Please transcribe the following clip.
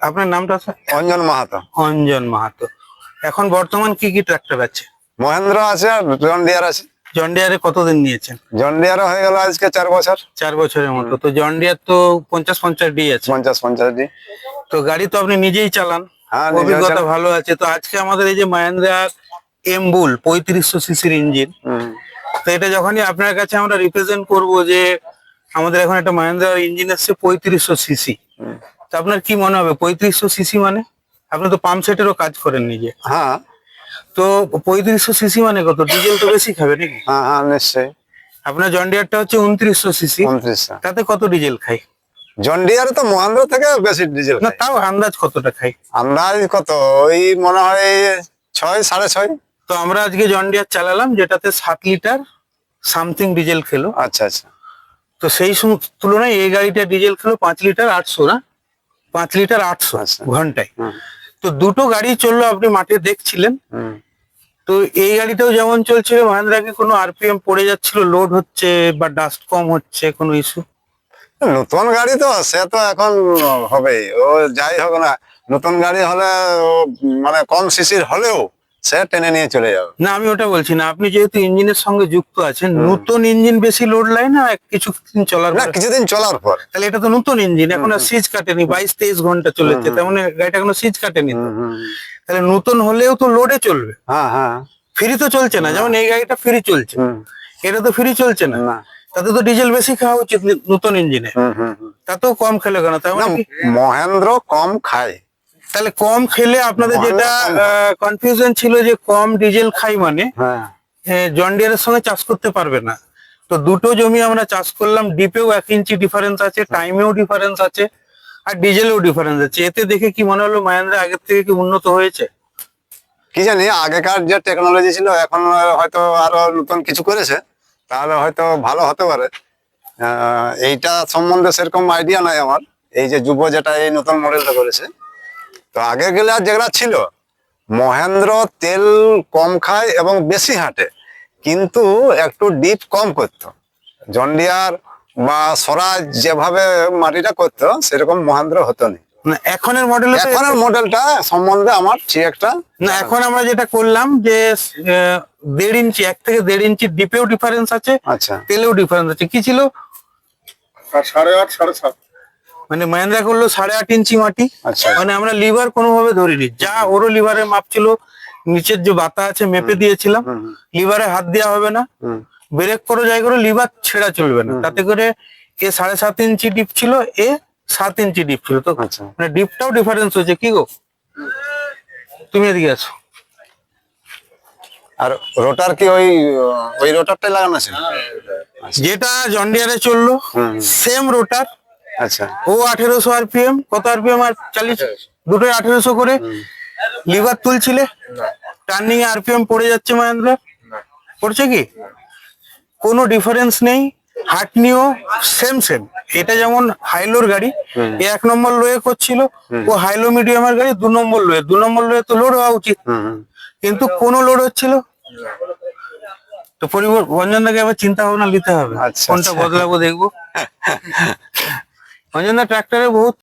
আপনার নামটা স্যার? অঞ্জন মাহাতো। অঞ্জন মাহাতো। এখন বর্তমান কি কি ট্রাক্টর আছে? মহেন্দ্র আছে আর জন ডিয়ার আছে। জন ডিয়ারে কতদিন নিয়েছেন? জন ডিয়ার হয়ে গেল আজকে 4 বছর। 4 বছরের মতো। তো জন ডিয়ার তো 50-50 ডি আছে। 50-50 ডি। তো গাড়ি তো আপনি নিজেই চালান, হ্যাঁ, নিজেও অভিজ্ঞতা চালাই। ভালো আছে। তো আজকে আমাদের এই যে মাহিন্দ্রা এমবুল 3500 সিসির ইঞ্জিন, তো এটা যখনই আপনার কাছে আমরা রিপ্রেজেন্ট করব যে আমাদের এখন একটা মাহিন্দ্রা ইঞ্জিন আসছে 3500 সিসি, তো আপনার কি মনে হবে 3500 সিসি মানে? আপনি তো পাম্প সেটেরও কাজ করেন নিজে। হ্যাঁ তো 3500 সিসি মানে কত? ডিজেল তো বেশি খাবে নাকি? হ্যাঁ হ্যাঁ, নিশ্চয়ই। আপনার জন ডিয়ারটা হচ্ছে 2900 সিসি, 2900। তাতে কত ডিজেল খায়? জন ডিয়ারে তো মহেন্দ্র থেকে বেশি ডিজেল না খায়। তাও আন্দাজ কতটা খায়? আন্দাজ কত, ওই মনে হয় 6 6.5। তো আমরা আজকে জন ডিয়ার চালালাম যেটাতে 7 লিটার সামথিং ডিজেল খেলো। আচ্ছা আচ্ছা। তো সেই তুলনায় এই গাড়িটা ডিজেল খেলো 5 লিটার 800, না 5 লিটার 800 আচ্ছা। ঘন্টায়। তো দুটো গাড়ি চললো, আপনি মাঠে দেখছিলেন। তো এই গাড়িটাও যেমন চলছিল, মহেন্দ্রা কি কোনো আরপিএম পড়ে যাচ্ছিল, লোড হচ্ছে বা ডাস্ট কম হচ্ছে, কোনো ইস্যু? নতুন গাড়ি তো সে তো এখন হবেই, ও যাই হোক না, নতুন গাড়ি হলে ও মানে কম সিসির হলেও সে টেনে নিয়ে চলে যাবে। না আমি ওটা বলছি না, আপনি যেহেতু ইঞ্জিনের সঙ্গে যুক্ত আছেন, নতুন ইঞ্জিন বেশি লোড লায় না কিছুদিন চলার না, পর? কিছুদিন চলার পর। তাহলে এটা তো নতুন ইঞ্জিন, এখন আর সিজ কাটেনি, 22-23 ঘন্টা চলেছে, তার মানে গাড়িটা কোনো সিজ কাটেনি তো। তাহলে নতুন হলেও তো লোডে চলবে, হ্যাঁ হ্যাঁ। ফ্রি তো চলছে না। যেমন এই গাড়িটা ফ্রি চলছে, এটা তো ফ্রি চলছে না। তাতে তো ডিজেল বেশি খাওয়া উচিত নতুন ইঞ্জিনে, তাতেও কম খেলে কেন? তার মানে মহেন্দ্র কম খায়। তাহলে কম খেলে আপনাদের যেটা কনফিউশন ছিল যে কম ডিজেল খাই মানে জন ডিয়ারের সঙ্গে চাষ করতে পারবে না। তো দুটো জমি আমরা চাষ করলাম, ডিপেও 1 ইঞ্চি ডিফারেন্স আছে, টাইমেও ডিফারেন্স আছে, আর ডিজেলেও ডিফারেন্স আছে। এতে দেখে কি মনে হলো মাহিন্দ্রা আগের থেকে কি উন্নত হয়েছে? কি জানি, আগেকার যে টেকনোলজি ছিল এখন হয়তো আরো নতুন কিছু করেছে, তাহলে হয়তো ভালো হতে পারে। এইটা সম্বন্ধে সেরকম আইডিয়া নাই আমার, এই যে যুব যেটা এই নতুন মডেলটা করেছে। তো আগে গেলে আর যেগুলা ছিল, মহেন্দ্র তেল কম খায় এবং বেশি হাঁটে, কিন্তু একটু ডিপ কম করতো। জন ডিয়ার বা স্বরাজ যেভাবে মাটিটা করতো সেরকম মহেন্দ্র হতো না। না এখনের মডেলে, এখনের মডেলটা সম্বন্ধে আমার ঠিক একটা না এখন আমরা যেটা করলাম যে 1.5 ইঞ্চি, 1 থেকে 1.5 ইঞ্চি ডিপেও ডিফারেন্স আছে, আচ্ছা তেলেও ডিফারেন্স আছে। কি ছিল 8.5 7.5, মানে মাহিন্দ্রা করলো 8.5 ইঞ্চি মাটি। আচ্ছা। মানে আমরা লিভার কোনোভাবে ধরিনি, যা ওরও লিভারের মাপ ছিল, নিচের যে বাতা আছে মেপে দিয়েছিলাম। লিভারে হাত দেওয়া হবে না, ব্রেক করো যাই করো লিভার ছেঁড়া চলবে না। তাতে করে এ 7.5 ইঞ্চি ডিপ ছিল, এ 7 ইঞ্চি ডিপ ছিল। তো আচ্ছা। মানে ডিপটাও ডিফারেন্স হয়েছে। কি গো তুমি এদিকে আছো? আর রোটার কি ওই রোটারটাই লাগানো আছে? যেটা জন ডিয়ারে চললো সেম রোটার। আচ্ছা। ও 1800 আরপিএম, কত আরপিএম আর 40, দুটোই 1800 করে। লিভার তুলছিলে, টার্নিং এ আরপিএম পড়ে যাচ্ছে মাহিন্দ্রা, পড়ছে কি? কোনো ডিফারেন্স নেই। হাটনিও সেম সেম। এটা যেমন হাইলোর গাড়ি, এ 1 নম্বর লোয়ে করছিল, ও হাইলো মিডিয়ামের গাড়ি 2 নম্বর লোয়ে। 2 নম্বর লোয়ে তো লোড হওয়া উচিত, কিন্তু কোনো লোড হচ্ছিল। তো অঞ্জনদাকে আবার চিন্তা ভাবনা নিতে হবে, আচ্ছা, কোনটা আচ্ছা। বদলাবো দেখবো। অঞ্জনদা ট্রাক্টরে বহুত